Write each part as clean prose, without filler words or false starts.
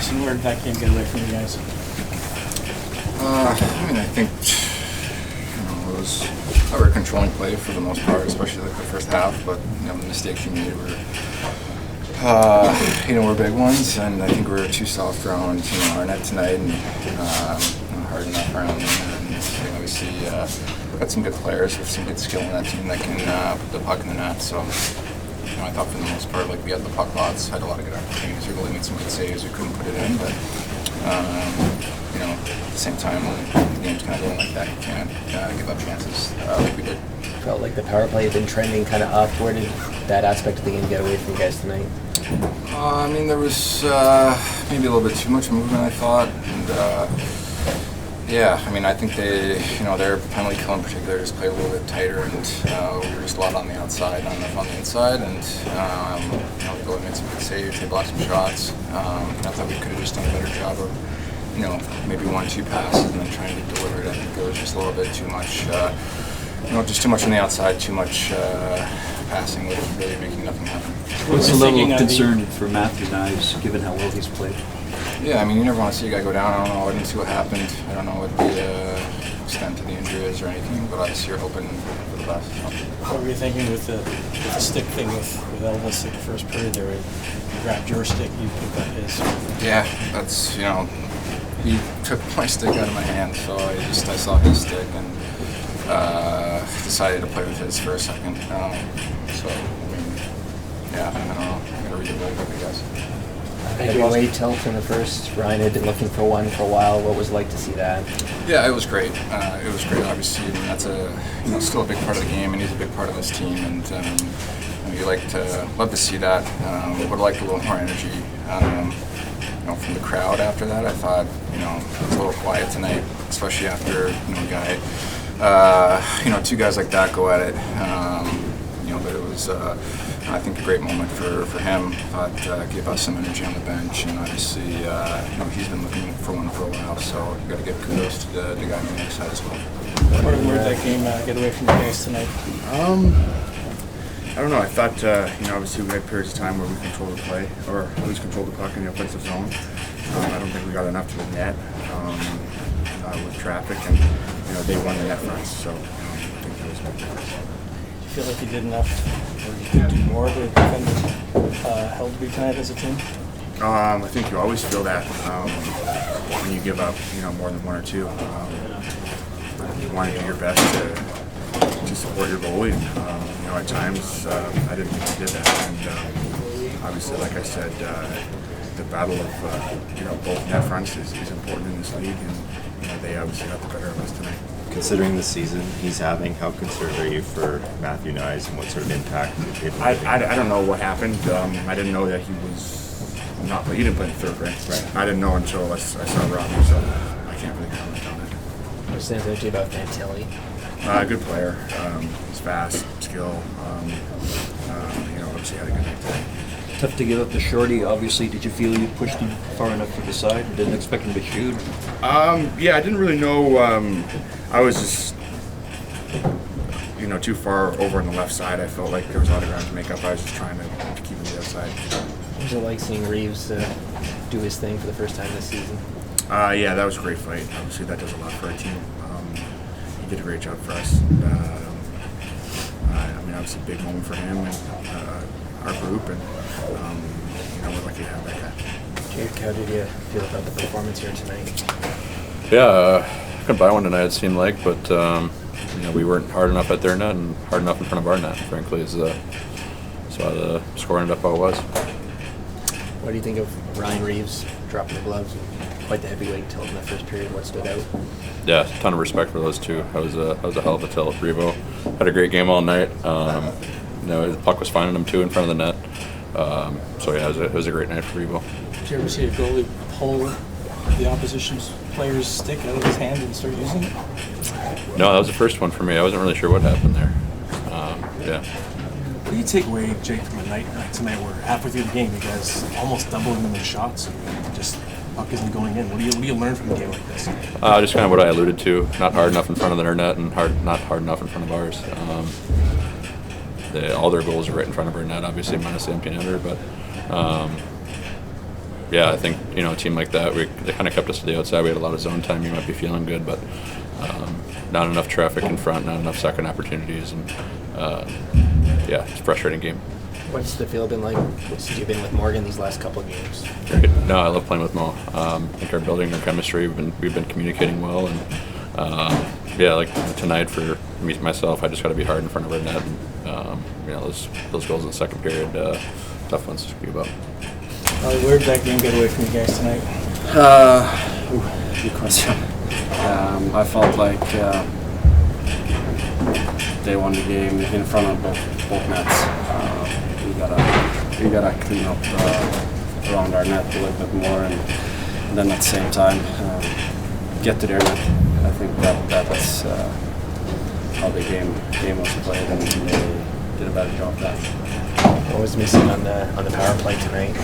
Auston, where did that game get away from you guys? I think it was we were controlling play for the most part, especially like the first half. But the mistakes we made were were big ones, and I think we were too soft around our net tonight and hard enough around them. And we see got some good players with some good skill in that team that can put the puck in the net. So. I thought for the most part, we had the puck lots, had a lot of good opportunities. We really made some good saves. We couldn't put it in, but at the same time, when the game's kind of going like that, you can't give up chances like we did. Felt like the power play had been trending kind of up. Where did that aspect of the game get away from you guys tonight? There was maybe a little bit too much movement, I thought, and. I think their penalty kill in particular just played a little bit tighter, and we were just a lot on the outside, not enough on the inside, and we both made some good saves, they blocked some shots. I thought we could have just done a better job of, maybe 1-2 passes and then trying to deliver it. I think it was just a little bit too much, just too much on the outside, too much passing, which was really making nothing happen. What's the level of concern for Matthews, given how well he's played? Yeah, you never want to see a guy go down. I don't know. I didn't see what happened. I don't know what the extent of the injury is or anything, but obviously you're hoping for the best. What were you thinking with the stick thing with Elvis at the first period there? You grabbed your stick, you picked up his. Yeah, that's, he took my stick out of my hand, so I saw his stick and decided to play with his for a second. I don't know. I gotta read the rule book, I guess. Heavyweight tilt in the first. Ryan had been looking for one for a while. What was it like to see that? Yeah, it was great. It was great. Obviously, that's still a big part of the game, and he's a big part of this team. And you love to see that. Would have liked a little more energy. From the crowd after that. I thought it was a little quiet tonight, especially after a guy, two guys like that go at it. But it was. I think a great moment for him. Thought gave us some energy on the bench, and obviously, he's been looking for one for a while. So you got to give kudos to the guy on the other side as well. Where did that game get away from you guys tonight? I don't know. I thought obviously we had periods of time where we controlled the play, or at least controlled the puck in the offensive zone. I don't think we got enough to the net with traffic, and they won the net fronts. So I think that was good for us. Do you feel like you did enough, or you could do more to defend Hildeby tonight as a team? I think you always feel that when you give up, more than one or two. You want to do your best to support your goalie. At times I didn't think he did that, and obviously, like I said, the battle of both net fronts is important in this league, and they obviously got the better of us tonight. Considering the season he's having, how concerned are you for Matthew Nyes and what sort of impact he's able to make? I don't know what happened. I didn't know that he was not. He didn't play in the third, right? I didn't know until I saw Robbie, so I can't really comment on it. What stands out to you about Fantilli? Good player. He's fast, skill. Obviously had a good night today. Tough to give up the shorty, obviously. Did you feel you pushed him far enough to the side? You didn't expect him to shoot? Yeah, I didn't really know. I was just, too far over on the left side. I felt like there was a lot of ground to make up. I was just trying to keep him to the outside. What was it like seeing Reeves do his thing for the first time this season? Yeah, that was a great fight. Obviously, that does a lot for our team. He did a great job for us. Obviously, a big moment for him and our group, and we're lucky to have that guy. Jake, how did you feel about the performance here tonight? Yeah, I couldn't buy one tonight, it seemed like, but we weren't hard enough at their net and hard enough in front of our net, frankly, so the score ended up how it was. What do you think of Ryan Reeves dropping the gloves? Quite the heavyweight tilt in the first period. What stood out? Yeah, a ton of respect for those two. That was a hell of a tilt. Revo had a great game all night. The puck was finding him too in front of the net. It was a great night for Revo. Did you ever see a goalie pull the opposition's player's stick out of his hand and start using it? No, that was the first one for me. I wasn't really sure what happened there. What do you take away, Jake, from a night like tonight where halfway through the game you guys almost doubling them in shots and just puck isn't going in? What do you learn from a game like this? Just kind of what I alluded to. Not hard enough in front of their net and not hard enough in front of ours. All their goals are right in front of our net, obviously minus the empty netter, but yeah, I think a team like that, they kind of kept us to the outside. We had a lot of zone time. You might be feeling good, but not enough traffic in front, not enough second opportunities, and yeah, it's a frustrating game. What's the feel been like since you've been with Morgan these last couple of games? Great. No, I love playing with Mo. I think our building, our chemistry, we've been communicating well, and yeah, like tonight for myself, I just got to be hard in front of our net. And, those goals in the second period, tough ones to speak about. Where did that game get away from you guys tonight? Good question. I felt like they won the game in front of both nets. We gotta clean up around our net a little bit more, and then at the same time get to their net. I think that's how the game was played, and they did a better job of that. What was missing on the power play tonight?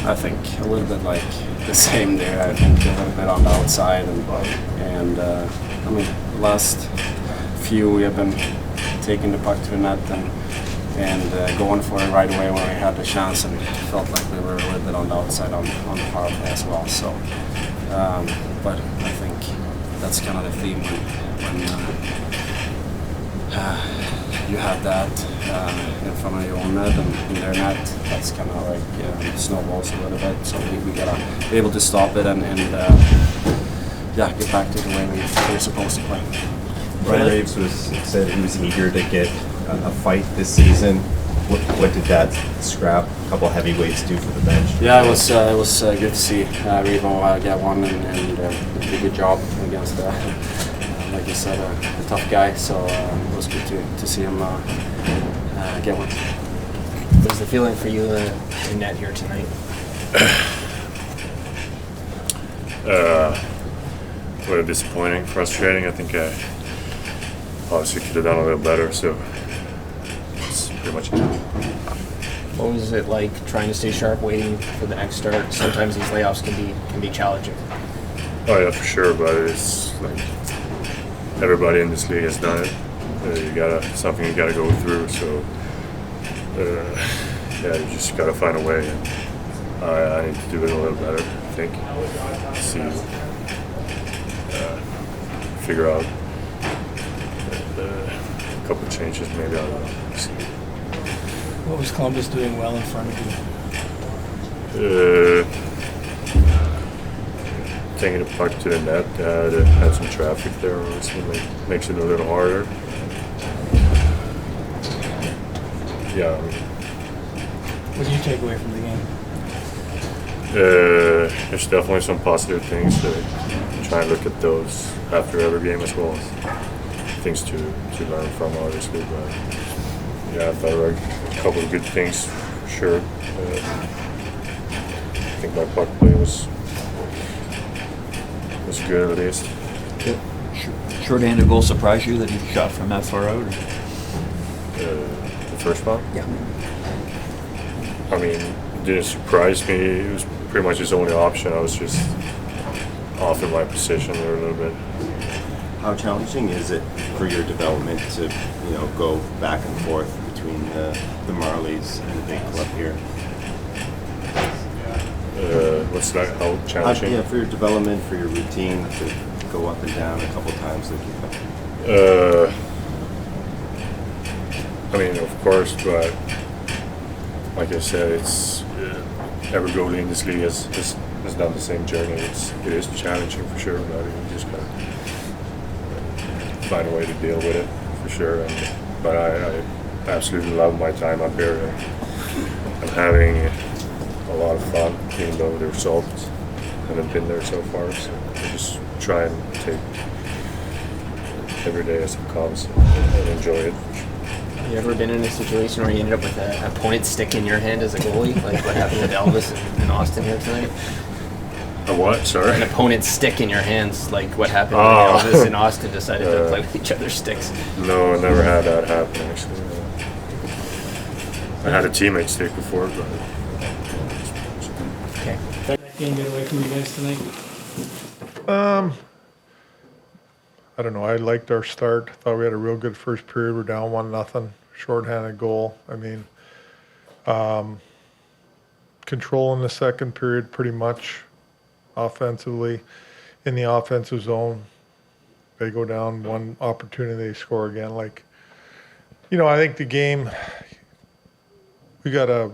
I think a little bit like the same there. I think a little bit on the outside, and I mean, the last few we have been taking the puck to the net and going for it right away when we had the chance, and felt like we were a little bit on the outside on the power play as well. So, but I think that's kind of the theme when you have that in front of your own net and in their net. That's kind of like snowballs a little bit. So we gotta be able to stop it and get back to the way we're supposed to play. Ryan Reeves said he was eager to get a fight this season. What did that scrap, a couple of heavyweights do for the bench? Yeah, it was good to see Revo get one and did a good job against, like you said, a tough guy. So it was good to see him get one. What was the feeling for you in net here tonight? A little disappointing, frustrating. I think I obviously could have done a little better, so that's pretty much it. What was it like trying to stay sharp, waiting for the next start? Sometimes these layoffs can be challenging. Oh yeah, for sure, but it's like everybody in this league has done it. Something you gotta go through, so yeah, you just gotta find a way. And I need to do it a little better, I think. Figure out a couple of changes, maybe. I don't know. See. What was Columbus doing well in front of you? Taking the puck to the net, had some traffic there, obviously makes it a little harder. Yeah. What do you take away from the game? There's definitely some positive things to try and look at those after every game as well as things to learn from, obviously. But yeah, I thought there were a couple of good things for sure. I think my puck play was good at least. Short-handed goal surprised you that he shot from that far out? The first one? Yeah. I mean, it didn't surprise me. It was pretty much his only option. I was just off in my position there a little bit. How challenging is it for your development to, go back and forth between the Marlies and the big club here? What's that? How challenging? Yeah, for your development, for your routine to go up and down a couple times like you've done. I mean, of course, but like I said, it's every goalie in this league has done the same journey. It is challenging for sure, but you just gotta find a way to deal with it for sure. But I absolutely love my time up here. I'm having a lot of fun, even though the results haven't been there so far. So I just try and take every day as it comes and enjoy it. Have you ever been in a situation where you ended up with a pointed stick in your hand as a goalie, like what happened with Elvis and Auston here tonight? A what? Sorry? An opponent's stick in your hands, like what happened when Elvis and Auston decided to play with each other's sticks? No, I never had that happen, actually. I had a teammate stick before, but... Okay. That game get away from you guys tonight? I don't know. I liked our start. Thought we had a real good first period. We're down 1-0, shorthanded goal. I mean, control in the second period pretty much offensively in the offensive zone. They go down one opportunity, they score again. Like, I think the game, we had a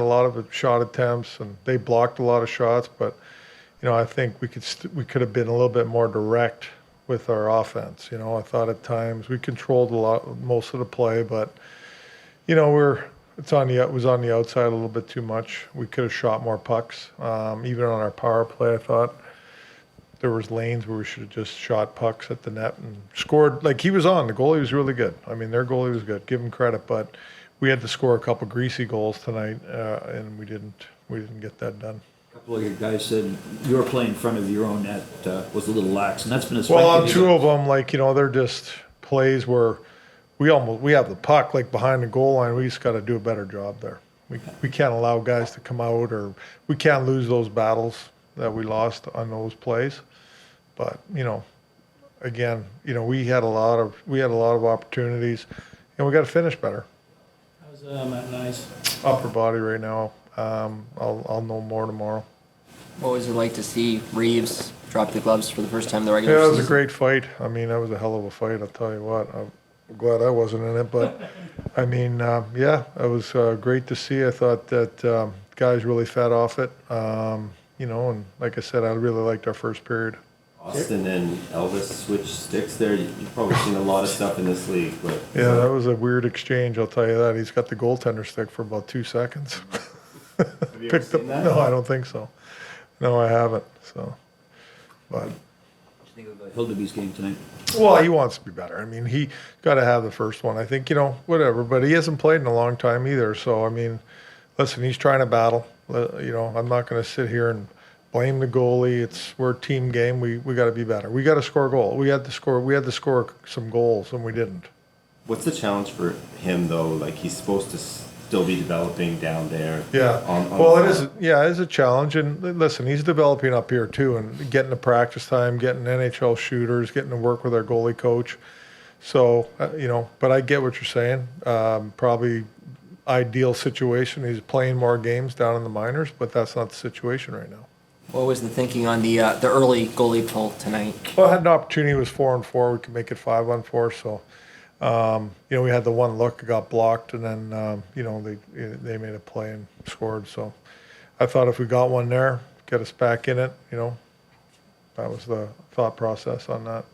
lot of shot attempts and they blocked a lot of shots, but, I think we could have been a little bit more direct with our offense. I thought at times we controlled most of the play, but, it was on the outside a little bit too much. We could have shot more pucks. Even on our power play, I thought there was lanes where we should have just shot pucks at the net and scored. Like, he was on. The goalie was really good. I mean, their goalie was good. Give him credit, but we had to score a couple greasy goals tonight, and we didn't get that done. A couple of your guys said your play in front of your own net was a little lax, and that's been a strength. Well, on two of them, they're just plays where we have the puck like behind the goal line. We just got to do a better job there. We can't allow guys to come out, or we can't lose those battles that we lost on those plays. But again, we had a lot of opportunities, and we got to finish better. How's Matt Nice? Upper body right now. I'll know more tomorrow. What was it like to see Reeves drop the gloves for the first time in the regular Yeah, it season? was a great fight. I mean, that was a hell of a fight. I'll tell you what. I'm glad I wasn't in it, but I mean, it was great to see. I thought that guys really fed off it. And like I said, I really liked our first period. Auston and Elvis switch sticks there. You've probably seen a lot of stuff in this league, but Yeah, that was a weird exchange. I'll tell you that. He's got the goaltender stick for about 2 seconds. have you ever seen that? No, I don't think so. No, I haven't. So, but. What do you think of Hildeby's game tonight? Well, he wants to be better. I mean, he got to have the first one. I think, whatever. But he hasn't played in a long time either. So, I mean, listen, he's trying to battle. I'm not going to sit here and blame the goalie. We're a team game. We got to be better. We got to score a goal. We had to score some goals, and we didn't. What's the challenge for him though? Like, he's supposed to still be developing down there. Yeah. It is. Yeah, it is a challenge. And listen, he's developing up here too, and getting the practice time, getting NHL shooters, getting to work with our goalie coach. So but I get what you're saying. Probably ideal situation. He's playing more games down in the minors, but that's not the situation right now. What was the thinking on the early goalie pull tonight? Well, I had an opportunity. It was 4-on-4. We could make it 5-on-4. So, we had the one look, it got blocked, and then, they made a play and scored. So I thought if we got one there, get us back in it, that was the thought process on that.